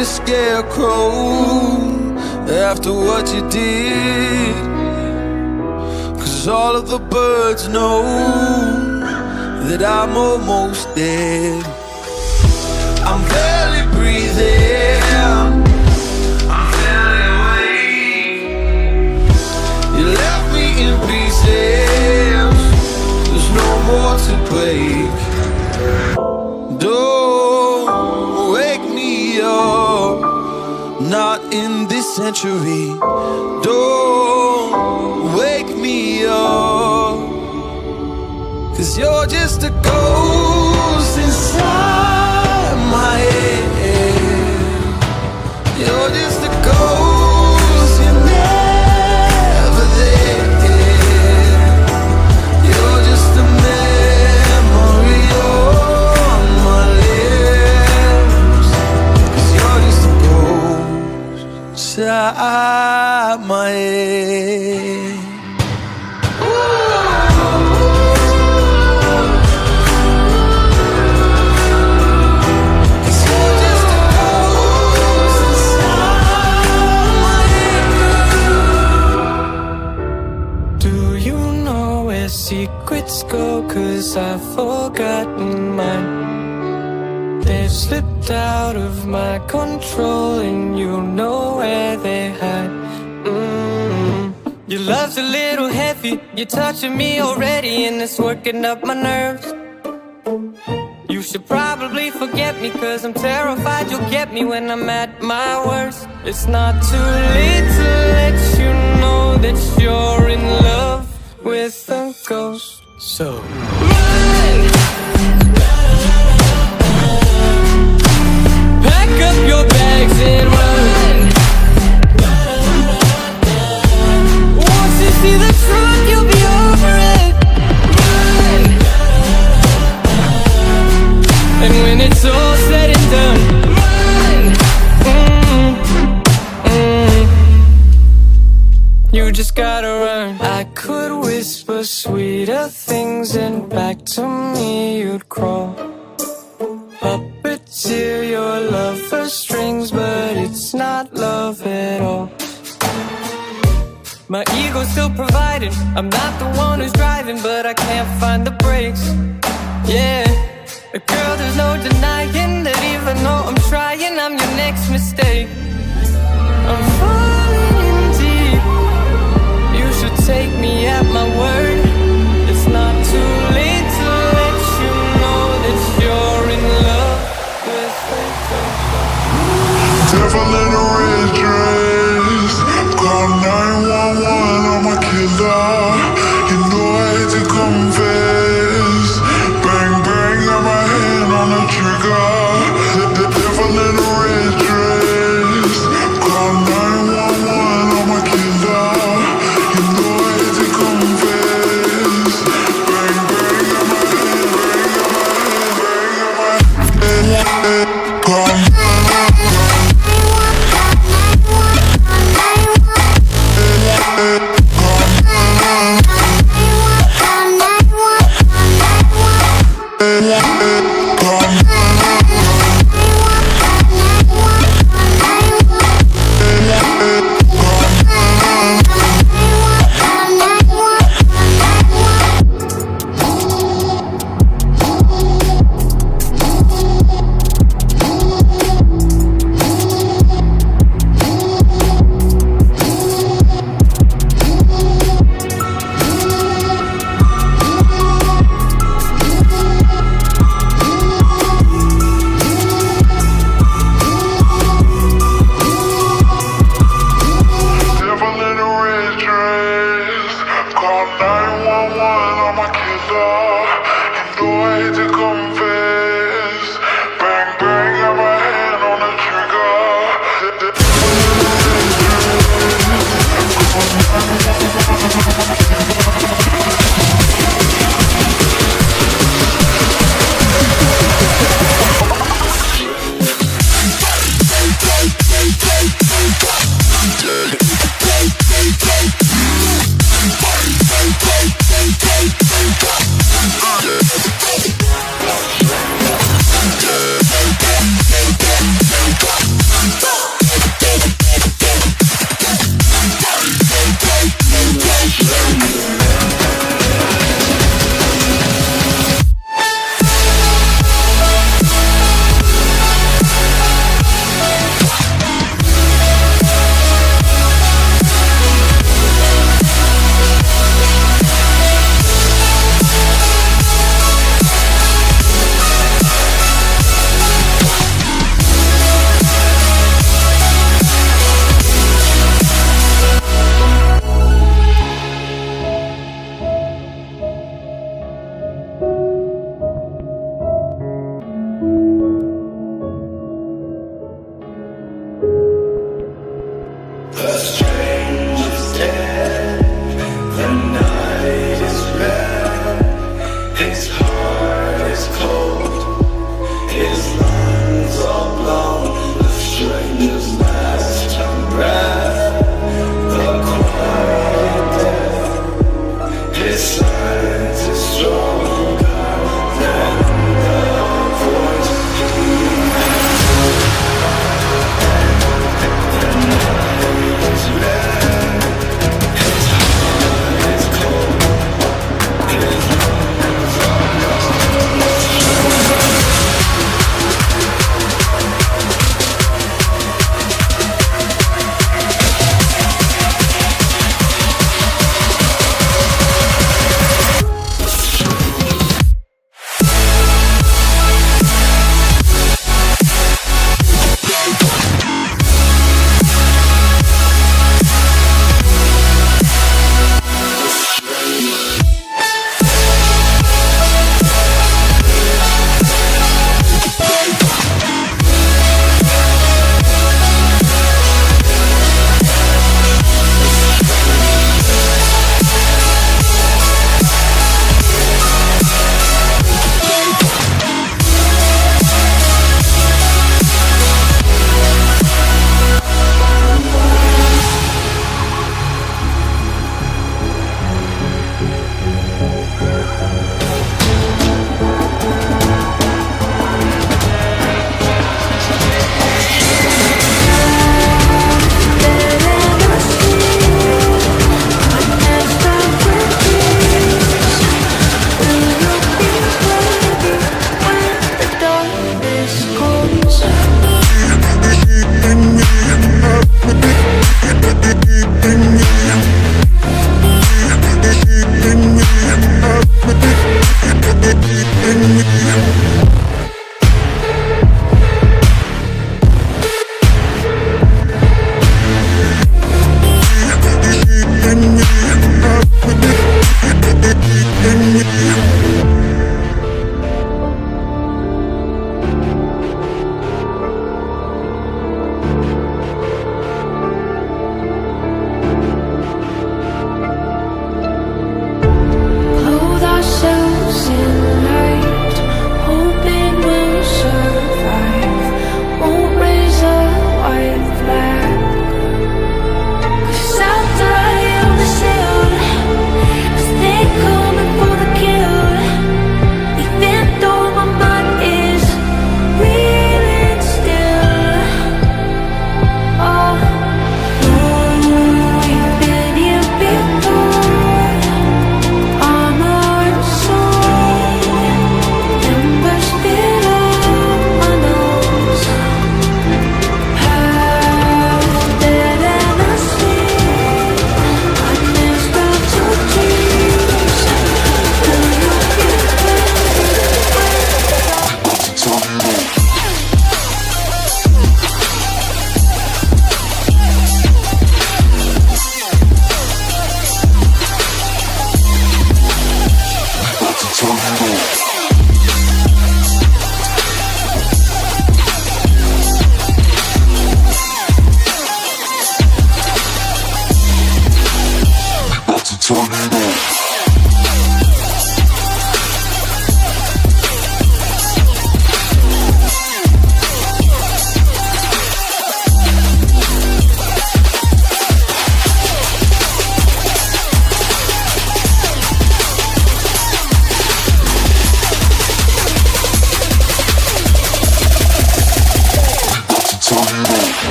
a scarecrow after what you did. 'Cause all of the birds know that I'm almost dead. I'm barely breathing, I'm barely awake. You left me in pieces, there's no more to break. Don't wake me up, not in this century. Don't wake me up, 'cause you're just a ghost inside my head. You're just a ghost, you're never there. You're just a memory on my lips. 'Cause you're just a ghost inside my head. Secrets go, 'cause I've forgotten mine. They've slipped out of my control, and you know where they hide. Your love's a little heavy, you're touching me already, and it's working up my nerves. You should probably forget me, 'cause I'm terrified you'll get me when I'm at my worst. It's not too late to let you know that you're in love with a ghost. So run! Pack up your bags and run. Once you see the truth, you'll be over it. Run! And when it's all said and done, run! You just gotta run. I could whisper sweeter things, and back to me you'd crawl. Puppeteer your love for strings, but it's not love at all. My ego's still providing, I'm not the one who's driving, but I can't find the brakes. Yeah, girl, there's no denying that even though I'm trying, I'm your next mistake. I'm falling in deep, you should take me at my word. It's not too late to let you know that you're in love with me. Devil in a red dress, call 911, I'm a killer. You know I hate to confess. Bang bang, got my hand on the trigger. The devil in a red dress, call 911, I'm a killer. You know I hate to confess.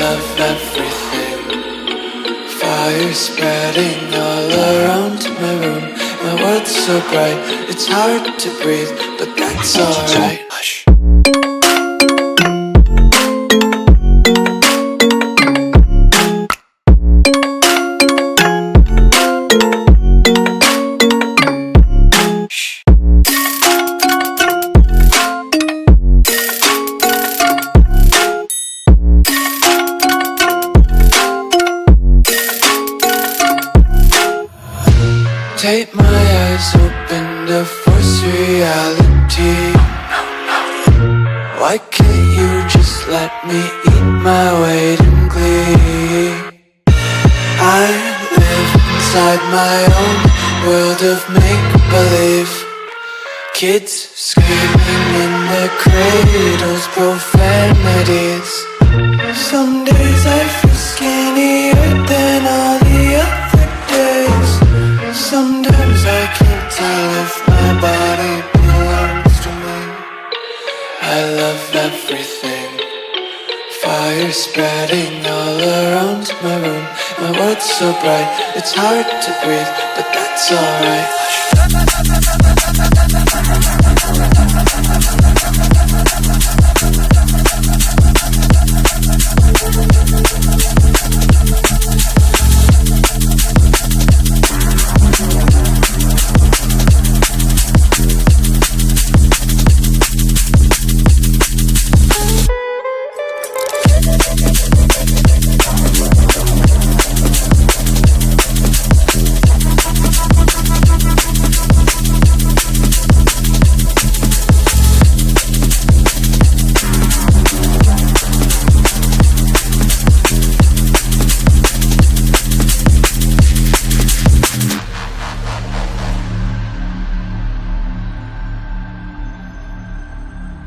love everything. Fire spreading all around my room. My world's so bright, it's hard to breathe, but that's alright. Hush. Take my eyes open to force reality. Why can't you just let me eat my weight in glee? I live inside my own world of make-believe. Kids screaming in their cradles, profanities. Some days I feel skinnier than all the other days. Sometimes I can't tell if my body belongs to me. I love everything. Fire spreading all around my room. My world's so bright, it's hard to breathe, but that's alright.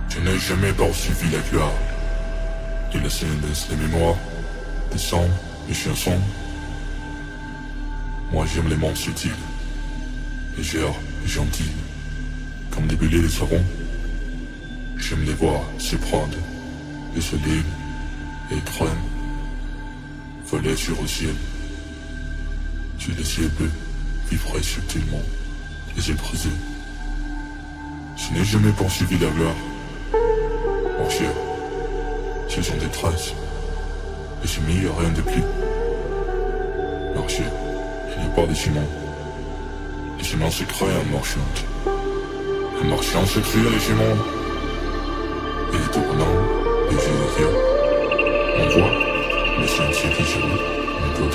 Je n'ai jamais poursuivi la gloire. Et la scène les mémoires, des sons, les chansons. Moi j'aime les mondes subtils, légères et gentils, comme des bélés de savon. J'aime les voir se prendre, et se lèvent, et traînent, voler sur le ciel. Sur le ciel bleu, vibrer subtilement, les yeux brisés. Je n'ai jamais poursuivi la gloire. Mon cher, ce sont des traces, et chez moi, il n'y a rien de plus. Marcher, il n'y a pas de chemin. Les chemins se créent en marchant. En marchant se créent les chemins. Et les tournants, les yeux on voit les sentiers qui jouent, on peut